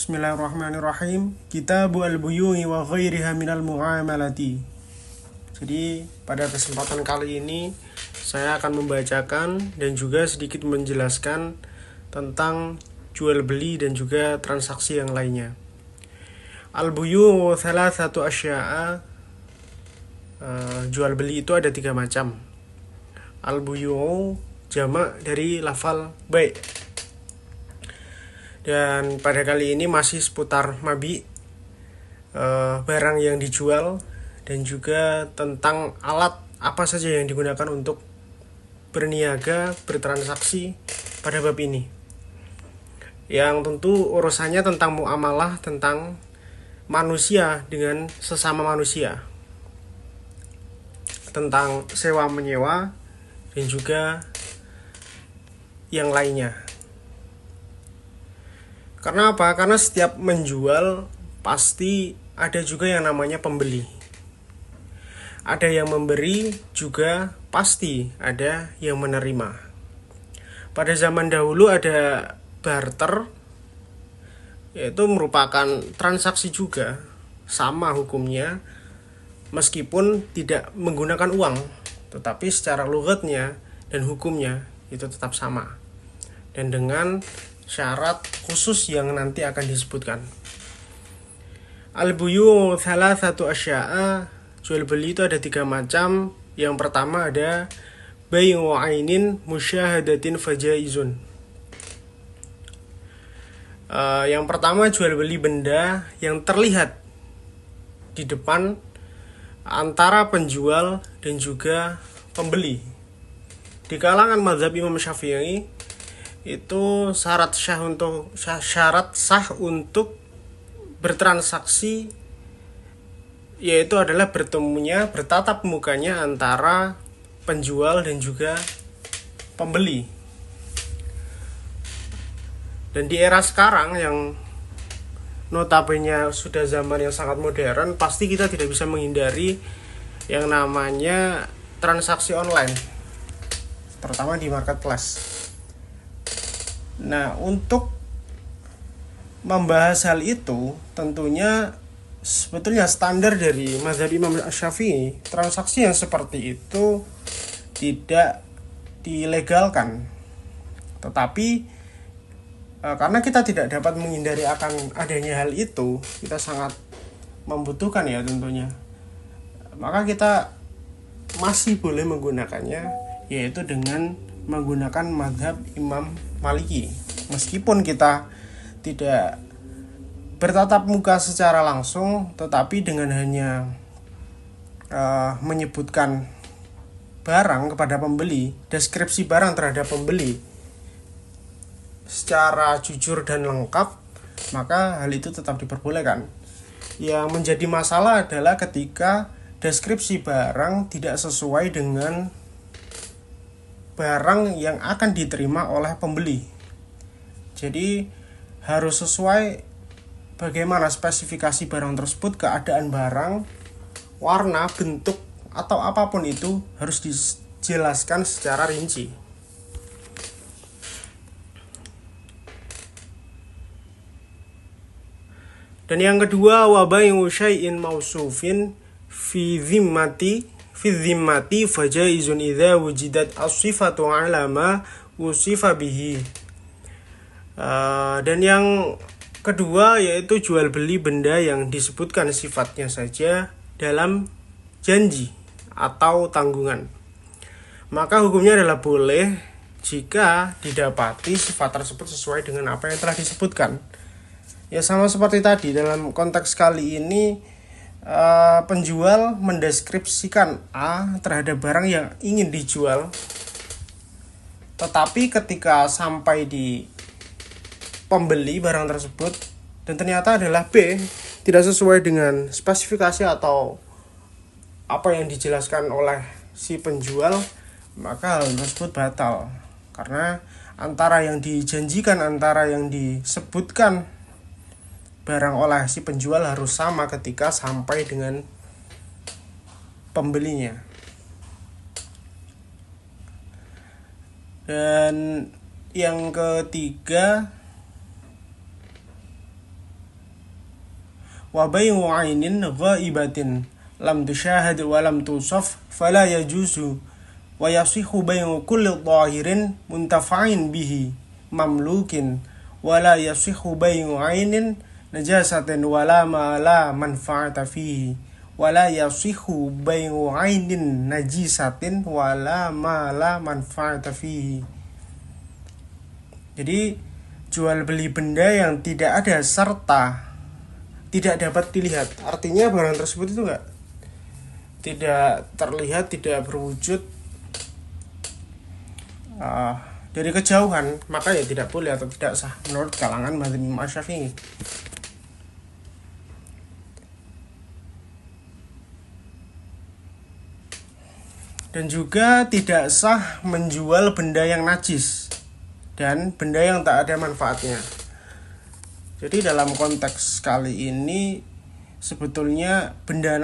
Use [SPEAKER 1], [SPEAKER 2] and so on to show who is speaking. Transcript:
[SPEAKER 1] Bismillahirrahmanirrahim. Kitabu al-buyu'i wa ghairiha minal mu'amalati. Jadi pada kesempatan kali ini saya akan membacakan dan juga sedikit menjelaskan tentang jual beli dan juga transaksi yang lainnya. Al-buyu'u thalathatu asya'a. Jual beli itu ada 3 macam. Al-buyu'u jamak dari lafal bai'. Dan pada kali ini masih seputar mabi, barang yang dijual, dan juga tentang alat apa saja yang digunakan untuk berniaga, bertransaksi pada bab ini. Yang tentu urusannya tentang muamalah, tentang manusia dengan sesama manusia, tentang sewa menyewa dan juga yang lainnya. Karena apa? Karena setiap menjual pasti ada juga yang namanya pembeli. Ada yang memberi, juga pasti ada yang menerima. Pada zaman dahulu ada barter, yaitu merupakan transaksi juga, sama hukumnya, meskipun tidak menggunakan uang, tetapi secara lughatnya dan hukumnya itu tetap sama. Dan dengan syarat khusus yang nanti akan disebutkan. Al-buyu' thalathatu asya'a. Jual beli itu ada 3 macam. Yang pertama ada bai'u 'ainin musyahadatin fajaizun. Yang pertama jual beli benda yang terlihat di depan antara penjual dan juga pembeli. Di kalangan mazhab Imam Syafi'i itu syarat sah untuk bertransaksi yaitu adalah bertatap mukanya antara penjual dan juga pembeli. Dan di era sekarang yang notabene sudah zaman yang sangat modern, pasti kita tidak bisa menghindari yang namanya transaksi online, terutama di marketplace. Nah, untuk membahas hal itu, tentunya sebetulnya standar dari mazhab Imam Syafi'i, transaksi yang seperti itu tidak dilegalkan. Tetapi karena kita tidak dapat menghindari akan adanya hal itu, kita sangat membutuhkan ya tentunya, maka kita masih boleh menggunakannya, yaitu dengan menggunakan mazhab Imam Maliki. Meskipun kita tidak bertatap muka secara langsung, tetapi dengan hanya menyebutkan barang kepada pembeli, deskripsi barang terhadap pembeli secara jujur dan lengkap, maka hal itu tetap diperbolehkan. Yang menjadi masalah adalah ketika deskripsi barang tidak sesuai dengan barang yang akan diterima oleh pembeli. Jadi harus sesuai bagaimana spesifikasi barang tersebut, keadaan barang, warna, bentuk, atau apapun itu harus dijelaskan secara rinci. Dan yang kedua, wa bai'u syai'in mausufin fi dhimmati fajaizun idza wujidat as-sifatu 'ala ma wusifa bihi. Dan yang kedua yaitu jual beli benda yang disebutkan sifatnya saja dalam janji atau tanggungan. Maka hukumnya adalah boleh jika didapati sifat tersebut sesuai dengan apa yang telah disebutkan. Ya sama seperti tadi, dalam konteks kali ini penjual mendeskripsikan A terhadap barang yang ingin dijual, tetapi ketika sampai di pembeli barang tersebut dan ternyata adalah B, tidak sesuai dengan spesifikasi atau apa yang dijelaskan oleh si penjual, maka hal tersebut batal. Karena antara yang dijanjikan, antara yang disebutkan barang oleh si penjual harus sama ketika sampai dengan pembelinya. Dan yang ketiga wa bai'u 'ainin ghaibatin lam tusyahad wa lam tusaf fala yajuzu wa yasihu bai'u kulli dhahirin muntafa'in bihi mamlukin wa la yasihu bai'u 'ainin najasatin wa la ma la manfa'ata fihi wa la yasihu bai'u 'ainin najisatin wa la ma la manfa'ata fihi. Jadi jual beli benda yang tidak ada serta tidak dapat dilihat, artinya barang tersebut itu tidak terlihat, tidak berwujud dari kejauhan, maka ya tidak boleh atau tidak sah menurut kalangan mazhab Imam Asy-Syafi'i. Dan juga tidak sah menjual benda yang najis dan benda yang tak ada manfaatnya. Jadi dalam konteks kali ini sebetulnya benda